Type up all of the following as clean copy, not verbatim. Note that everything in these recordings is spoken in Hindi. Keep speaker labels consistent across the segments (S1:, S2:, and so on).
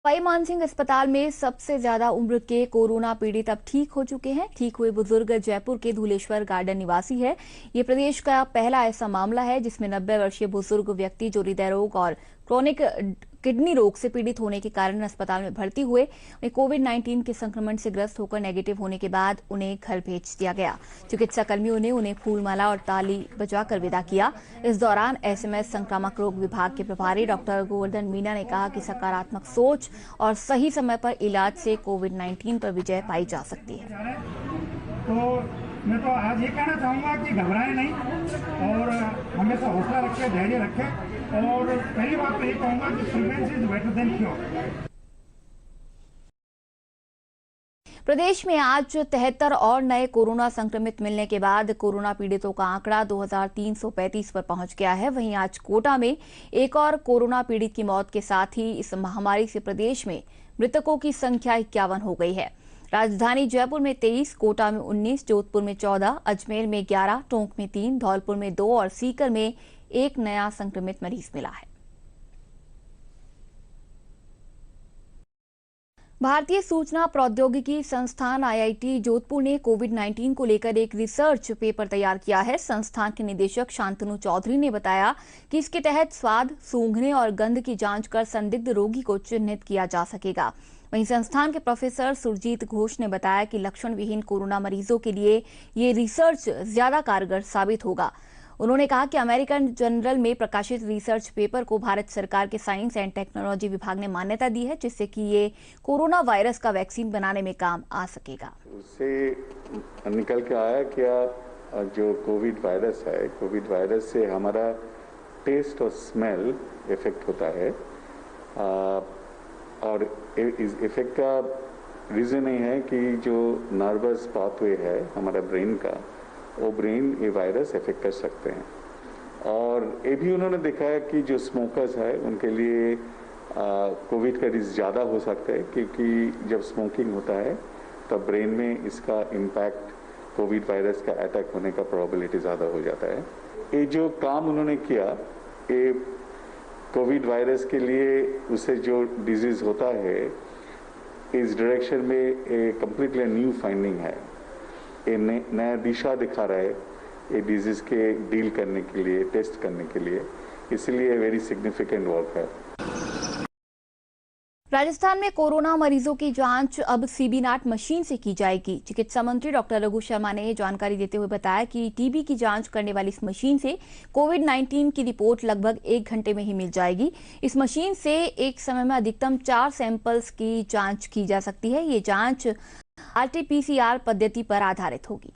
S1: सवाई मानसिंह अस्पताल में सबसे ज्यादा उम्र के कोरोना पीड़ित अब ठीक हो चुके हैं। ठीक हुए बुजुर्ग जयपुर के धुलेश्वर गार्डन निवासी है। ये प्रदेश का पहला ऐसा मामला है जिसमें 90 वर्षीय बुजुर्ग व्यक्ति जो हृदय रोग और क्रोनिक किडनी रोग से पीड़ित होने के कारण अस्पताल में भर्ती हुए। उन्हें कोविड-19 के संक्रमण से ग्रस्त होकर नेगेटिव होने के बाद उन्हें घर भेज दिया गया। चिकित्सा कर्मियों ने उन्हें फूलमाला और ताली बजाकर विदा किया। इस दौरान एसएमएस संक्रामक रोग विभाग के प्रभारी डॉक्टर गोवर्धन मीना ने कहा कि सकारात्मक सोच और सही समय पर इलाज से कोविड-19 पर विजय पाई जा सकती है।
S2: तो मैं तो आज ये कहना चाहूँगा कि घबराएं नहीं और हमेशा हौसला रखें, धैर्य रखें। और पहली बात तो ये कहूँगा कि prevention is better than cure.
S1: प्रदेश में आज 73 और नए कोरोना संक्रमित मिलने के बाद कोरोना पीड़ितों का आंकड़ा 2335 पर पहुंच गया है। वहीं आज कोटा में एक और कोरोना पीड़ित की मौत के साथ ही इस महामारी से प्रदेश में मृतकों की संख्या 51 हो गई है। राजधानी जयपुर में 23, कोटा में 19, जोधपुर में 14, अजमेर में 11, टोंक में 3, धौलपुर में 2 और सीकर में 1 नया संक्रमित मरीज मिला है। भारतीय सूचना प्रौद्योगिकी संस्थान आईआईटी जोधपुर ने कोविड-19 को लेकर एक रिसर्च पेपर तैयार किया है। संस्थान के निदेशक शांतनु चौधरी ने बताया कि इसके तहत स्वाद, सूंघने और गंध की जांच कर संदिग्ध रोगी को चिन्हित किया जा सकेगा। वहीं संस्थान के प्रोफेसर सुरजीत घोष ने बताया कि लक्षण विहीन कोरोना मरीजों के लिए ये रिसर्च ज्यादा कारगर साबित होगा। उन्होंने कहा कि अमेरिकन जर्नल में प्रकाशित रिसर्च पेपर को भारत सरकार के साइंस एंड टेक्नोलॉजी विभाग ने मान्यता दी है, जिससे कि ये कोरोना वायरस का वैक्सीन बनाने में काम आ सकेगा।
S3: उससे निकल के आया क्या जो कोविड वायरस है, कोविड वायरस से हमारा टेस्ट और स्मेल इफेक्ट होता है और इस इफेक्ट का रीज़न ये है कि जो नर्वस पाथवे है हमारा ब्रेन का, वो ब्रेन ये वायरस इफेक्ट कर सकते हैं। और ये भी उन्होंने देखा है कि जो स्मोकर्स है उनके लिए कोविड का रिस्क ज़्यादा हो सकता है, क्योंकि जब स्मोकिंग होता है तब ब्रेन में इसका इम्पैक्ट कोविड वायरस का अटैक होने का प्रोबेबिलिटी ज़्यादा हो जाता है। ये जो काम उन्होंने किया, ये कोविड वायरस के लिए उससे जो डिजीज़ होता है इस डायरेक्शन में एक कम्प्लीटली न्यू फाइंडिंग है। ये नया दिशा दिखा रहा है ये डिजीज के डील करने के लिए, टेस्ट करने के लिए, इसलिए वेरी सिग्निफिकेंट वर्क है।
S1: राजस्थान में कोरोना मरीजों की जांच अब सीबी-नैट मशीन से की जाएगी। चिकित्सा मंत्री डॉक्टर रघु शर्मा ने जानकारी देते हुए बताया कि टीबी की जांच करने वाली इस मशीन से कोविड-19 की रिपोर्ट लगभग 1 घंटे में ही मिल जाएगी। इस मशीन से एक समय में अधिकतम 4 सैंपल्स की जांच की जा सकती है। ये जांच आरटी-पीसीआर पद्धति पर आधारित होगी।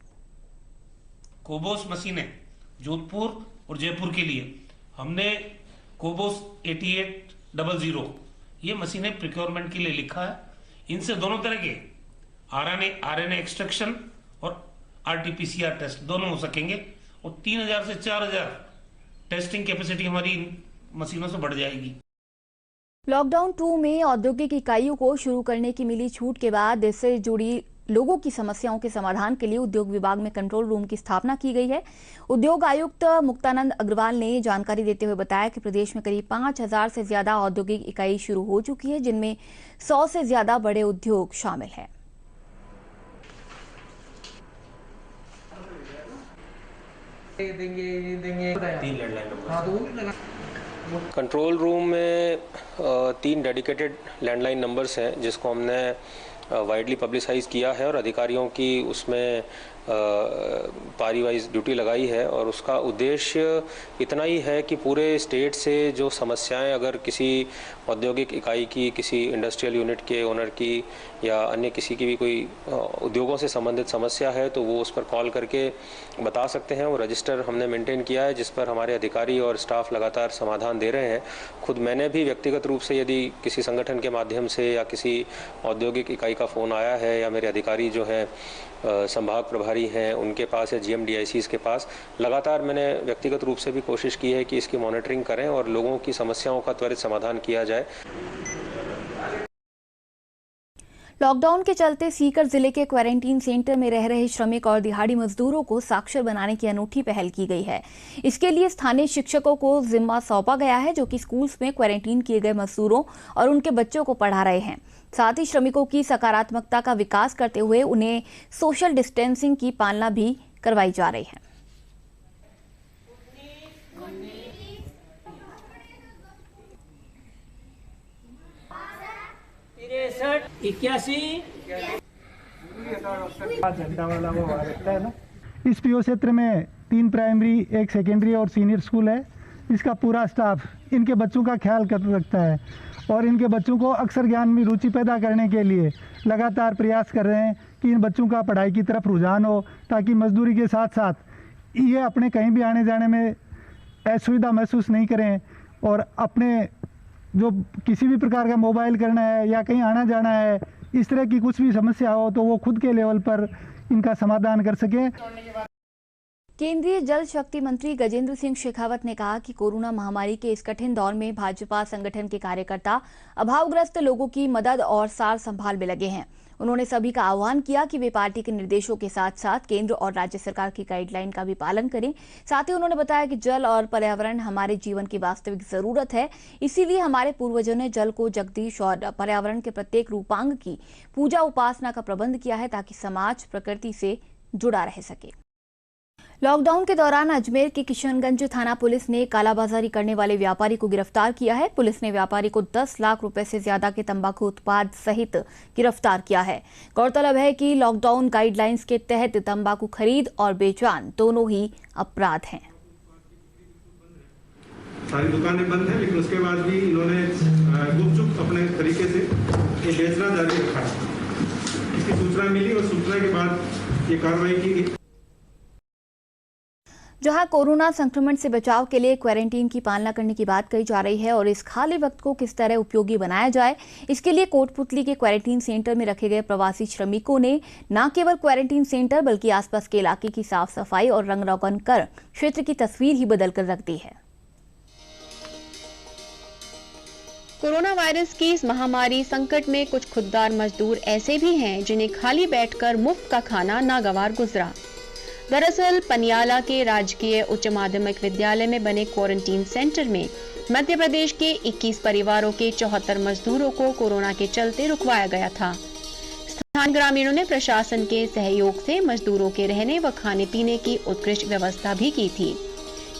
S4: कोबोस मशीनें जोधपुर और जयपुर के लिए हमने कोबोस 8800 ये मशीनें प्रिक्योरमेंट के लिए लिखा है। इनसे दोनों तरह के आरएनए एक्सट्रैक्शन और आरटी-पीसीआर टेस्ट दोनों हो सकेंगे और 3000 से 4000 टेस्टिंग कैपेसिटी हमारी इन मशीनों से बढ़ जाएगी।
S1: लॉकडाउन 2 में औद्योगिक इकाइयों को शुरू करने की मिली छूट के बाद इससे जुड़ी लोगों की समस्याओं के समाधान के लिए उद्योग विभाग में कंट्रोल रूम की स्थापना की गई है। उद्योग आयुक्त मुक्तानंद अग्रवाल ने जानकारी देते हुए बताया कि प्रदेश में करीब 5000 से ज्यादा औद्योगिक इकाई शुरू हो चुकी है, जिनमें 100 से ज्यादा बड़े उद्योग शामिल हैं।
S5: कंट्रोल रूम में 3 डेडिकेटेड लैंडलाइन नंबर्स हैं जिसको हमने वाइडली पब्लिसाइज किया है और अधिकारियों की उसमें पारी वाइज ड्यूटी लगाई है। और उसका उद्देश्य इतना ही है कि पूरे स्टेट से जो समस्याएं अगर किसी औद्योगिक इकाई की, किसी इंडस्ट्रियल यूनिट के ओनर की या अन्य किसी की भी कोई उद्योगों से संबंधित समस्या है तो वो उस पर कॉल करके बता सकते हैं। वो रजिस्टर हमने मेंटेन किया है जिस पर हमारे अधिकारी और स्टाफ लगातार समाधान दे रहे हैं। खुद मैंने भी व्यक्तिगत रूप से यदि किसी संगठन के माध्यम से या किसी औद्योगिक इकाई का फ़ोन आया है या मेरे अधिकारी जो हैं संभाग प्रभारी हैं उनके पास या GMDICs के पास, लगातार मैंने व्यक्तिगत रूप से भी कोशिश की है कि इसकी मॉनिटरिंग करें और लोगों की समस्याओं का त्वरित समाधान किया जाए।
S1: लॉकडाउन के चलते सीकर जिले के क्वारंटीन सेंटर में रह रहे श्रमिक और दिहाड़ी मजदूरों को साक्षर बनाने की अनूठी पहल की गई है। इसके लिए स्थानीय शिक्षकों को जिम्मा सौंपा गया है, जो कि स्कूल्स में क्वारंटीन किए गए मजदूरों और उनके बच्चों को पढ़ा रहे हैं। साथ ही श्रमिकों की सकारात्मकता का विकास करते हुए उन्हें सोशल डिस्टेंसिंग की पालना भी करवाई जा रही है।
S2: झंडा वाला वो रहता है ना।
S6: इस पीओ क्षेत्र में 3 प्राइमरी, 1 सेकेंडरी और सीनियर स्कूल है। इसका पूरा स्टाफ इनके बच्चों का ख्याल रखता है और इनके बच्चों को अक्षर ज्ञान में रुचि पैदा करने के लिए लगातार प्रयास कर रहे हैं कि इन बच्चों का पढ़ाई की तरफ रुझान हो, ताकि मजदूरी के साथ साथ ये अपने कहीं भी आने जाने में असुविधा महसूस नहीं करें और अपने जो किसी भी प्रकार का मोबाइल करना है या कहीं आना जाना है, इस तरह की कुछ भी समस्या हो तो वो खुद के लेवल पर इनका समाधान कर सकें।
S1: केंद्रीय जल शक्ति मंत्री गजेंद्र सिंह शेखावत ने कहा कि कोरोना महामारी के इस कठिन दौर में भाजपा संगठन के कार्यकर्ता अभावग्रस्त लोगों की मदद और सार संभाल में लगे हैं। उन्होंने सभी का आह्वान किया कि वे पार्टी के निर्देशों के साथ साथ केंद्र और राज्य सरकार की गाइडलाइन का भी पालन करें। साथ ही उन्होंने बताया कि जल और पर्यावरण हमारे जीवन की वास्तविक जरूरत है, इसीलिए हमारे पूर्वजों ने जल को जगदीश और पर्यावरण के प्रत्येक रूपांग की पूजा उपासना का प्रबंध किया है, ताकि समाज प्रकृति से जुड़ा रह सके। लॉकडाउन के दौरान अजमेर के किशनगंज थाना पुलिस ने कालाबाजारी करने वाले व्यापारी को गिरफ्तार किया है। पुलिस ने व्यापारी को 10 लाख रुपए से ज्यादा के तंबाकू उत्पाद सहित गिरफ्तार किया है। गौरतलब है कि लॉकडाउन गाइडलाइंस के तहत तंबाकू खरीद और बेचान दोनों ही अपराध हैं।
S7: सारी दुकानें बंद हैं, लेकिन उसके बाद भी इन्होंने गुपचुप अपने तरीके से ये बेचना जारी रखा। इसकी सूचना मिली और सूचना के बाद ये कार्रवाई की गई।
S1: जहां कोरोना संक्रमण से बचाव के लिए क्वारंटीन की पालना करने की बात कही जा रही है और इस खाली वक्त को किस तरह उपयोगी बनाया जाए, इसके लिए कोटपुतली के क्वारंटीन सेंटर में रखे गए प्रवासी श्रमिकों ने न केवल क्वारंटीन सेंटर बल्कि आसपास के इलाके की साफ सफाई और रंग रोगन कर क्षेत्र की तस्वीर ही बदलकर रख दी है।
S8: कोरोना वायरस की इस महामारी संकट में कुछ खुददार मजदूर ऐसे भी हैं जिन्हें खाली बैठकर मुफ्त का खाना नागवार गुजरा। दरअसल पनियाला के राजकीय उच्च माध्यमिक विद्यालय में बने क्वारंटीन सेंटर में मध्य प्रदेश के 21 परिवारों के 74 मजदूरों को कोरोना के चलते रुकवाया गया था। स्थानीय ग्रामीणों ने प्रशासन के सहयोग से मजदूरों के रहने व खाने पीने की उत्कृष्ट व्यवस्था भी की थी।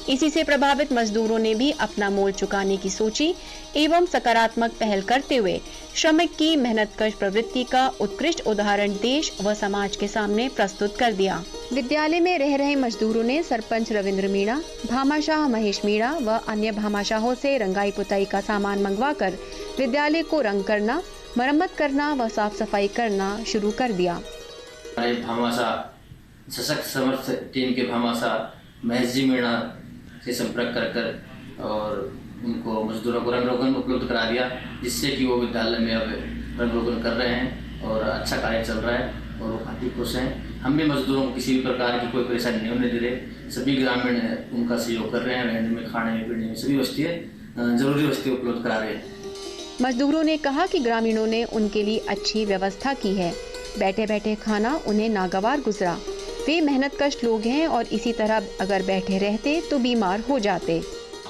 S8: इसी से प्रभावित मजदूरों ने भी अपना मोल चुकाने की सोची एवं सकारात्मक पहल करते हुए श्रमिक की मेहनतकश प्रवृत्ति का उत्कृष्ट उदाहरण देश व समाज के सामने प्रस्तुत कर दिया। विद्यालय में रह रहे मजदूरों ने सरपंच रविंद्र मीणा, भामाशाह महेश मीणा व अन्य भामाशाहों से रंगाई पुताई का सामान मंगवाकर विद्यालय को रंग करना, मरम्मत करना व साफ सफाई करना शुरू कर दिया।
S9: भामाशाह सशक्त समर्थ टीम के भामाशाह महेश जी मीणा से संपर्क कर और उनको मजदूरों को रंग रोगन उपलब्ध करा दिया, जिससे कि वो विद्यालय में अब रंग रोगन कर रहे हैं और अच्छा कार्य चल रहा है और वो काफ़ी खुश हैं। हम भी मजदूरों को किसी भी प्रकार की कोई परेशानी नहीं होने दे रहे। सभी ग्रामीण उनका सहयोग कर रहे हैं, रहने में, खाने में, पीने में सभी वस्तुएं, जरूरी वस्तुएं उपलब्ध करा रहे हैं।
S8: मजदूरों ने कहा कि ग्रामीणों ने उनके लिए अच्छी व्यवस्था की है। बैठे बैठे खाना उन्हें नागवार गुजरा। वे मेहनतकश लोग हैं और इसी तरह अगर बैठे रहते तो बीमार हो जाते।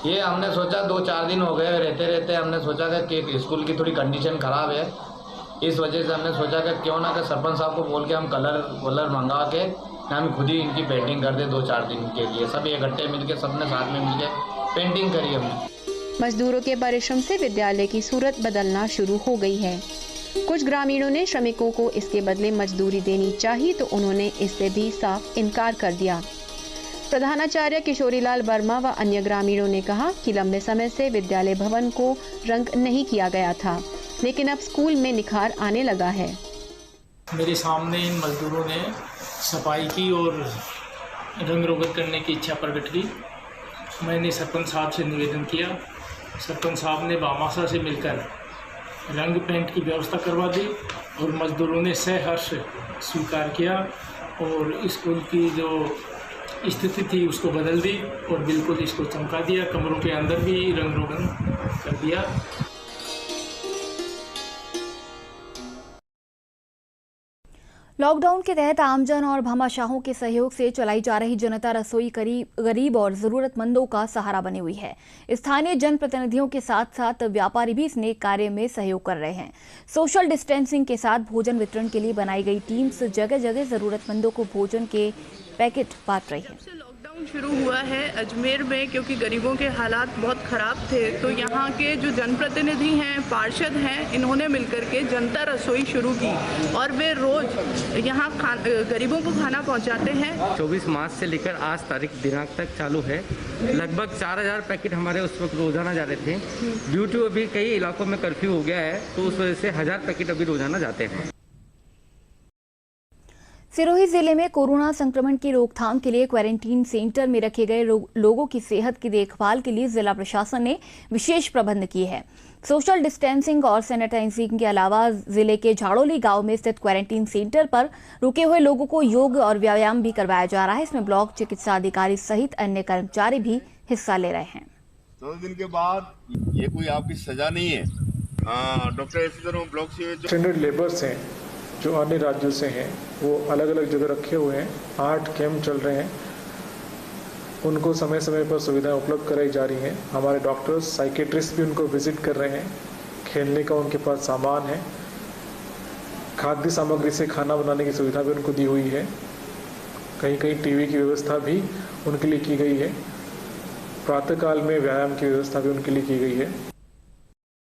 S10: ये हमने सोचा 2-4 दिन हो गए रहते रहते हमने सोचा कि स्कूल की थोड़ी कंडीशन ख़राब है, इस वजह से हमने सोचा कि क्यों ना कि सरपंच साहब को बोल के हम कलर मंगा के हम खुद ही इनकी पेंटिंग कर दें 2-4 दिन के लिए। सब इकट्ठे मिलके सबने साथ में मिलके पेंटिंग करी हमने।
S8: मजदूरों के परिश्रम से विद्यालय की सूरत बदलना शुरू हो गई है। कुछ ग्रामीणों ने श्रमिकों को इसके बदले मजदूरी देनी चाहिए तो उन्होंने इससे भी साफ इनकार कर दिया। प्रधानाचार्य किशोरीलाल वर्मा व अन्य ग्रामीणों ने कहा कि लंबे समय से विद्यालय भवन को रंग नहीं किया गया था, लेकिन अब स्कूल में निखार आने लगा है।
S11: मेरे सामने इन मजदूरों ने सफाई की और रंग रोगन करने की इच्छा प्रकट की। मैंने सरपंच साहब से निवेदन किया। सरपंच साहब ने भामाशाह से मिलकर रंग पेंट की व्यवस्था करवा दी और मजदूरों ने सहर्ष स्वीकार किया और स्कूल की जो स्थिति थी उसको बदल दी और बिल्कुल इसको चमका दिया। कमरों के अंदर भी रंग रोगन कर दिया।
S1: लॉकडाउन के तहत आमजन और भामाशाहों के सहयोग से चलाई जा रही जनता रसोई गरीब और जरूरतमंदों का सहारा बनी हुई है। स्थानीय जनप्रतिनिधियों के साथ साथ व्यापारी भी इस नेक कार्य में सहयोग कर रहे हैं। सोशल डिस्टेंसिंग के साथ भोजन वितरण के लिए बनाई गई टीम्स जगह जगह जरूरतमंदों को भोजन के पैकेट बांट रही है।
S12: शुरू हुआ है अजमेर में, क्योंकि गरीबों के हालात बहुत ख़राब थे, तो यहाँ के जो जनप्रतिनिधि हैं, पार्षद हैं, इन्होंने मिलकर के जनता रसोई शुरू की और वे रोज़ यहाँ गरीबों को खाना पहुँचाते हैं।
S13: 24 मार्च से लेकर आज तारीख दिनांक तक चालू है। लगभग 4000 पैकेट हमारे उस वक्त रोजाना जा रहे थे। ड्यू टू अभी कई इलाकों में कर्फ्यू हो गया है, तो उस वजह से 1000 पैकेट अभी रोजाना जाते हैं।
S1: सिरोही जिले में कोरोना संक्रमण की रोकथाम के लिए क्वारंटीन सेंटर में रखे गए लोगों की सेहत की देखभाल के लिए जिला प्रशासन ने विशेष प्रबंध किए हैं। सोशल डिस्टेंसिंग और सैनिटाइजिंग के अलावा जिले के झाड़ोली गांव में स्थित क्वारंटीन सेंटर पर रुके हुए लोगों को योग और व्यायाम भी करवाया जा रहा है। इसमें ब्लॉक चिकित्सा अधिकारी सहित अन्य कर्मचारी भी हिस्सा ले रहे हैं।
S14: 14 दिन के बाद ये कोई आपकी सजा नहीं है। डॉक्टर ब्लॉक से
S15: स्टैंडर्ड लेबर्स हैं जो अन्य राज्यों से हैं, वो अलग अलग जगह रखे हुए हैं। 8 कैंप चल रहे हैं, उनको समय समय पर सुविधाएं उपलब्ध कराई जा रही हैं। हमारे डॉक्टर्स, साइकेट्रिस्ट भी उनको विजिट कर रहे हैं। खेलने का उनके पास सामान है, खाद्य सामग्री से खाना बनाने की सुविधा भी उनको दी हुई है। कहीं कहीं टीवी की व्यवस्था भी उनके लिए की गई है। प्रातःकाल में व्यायाम की व्यवस्था भी उनके लिए की गई है।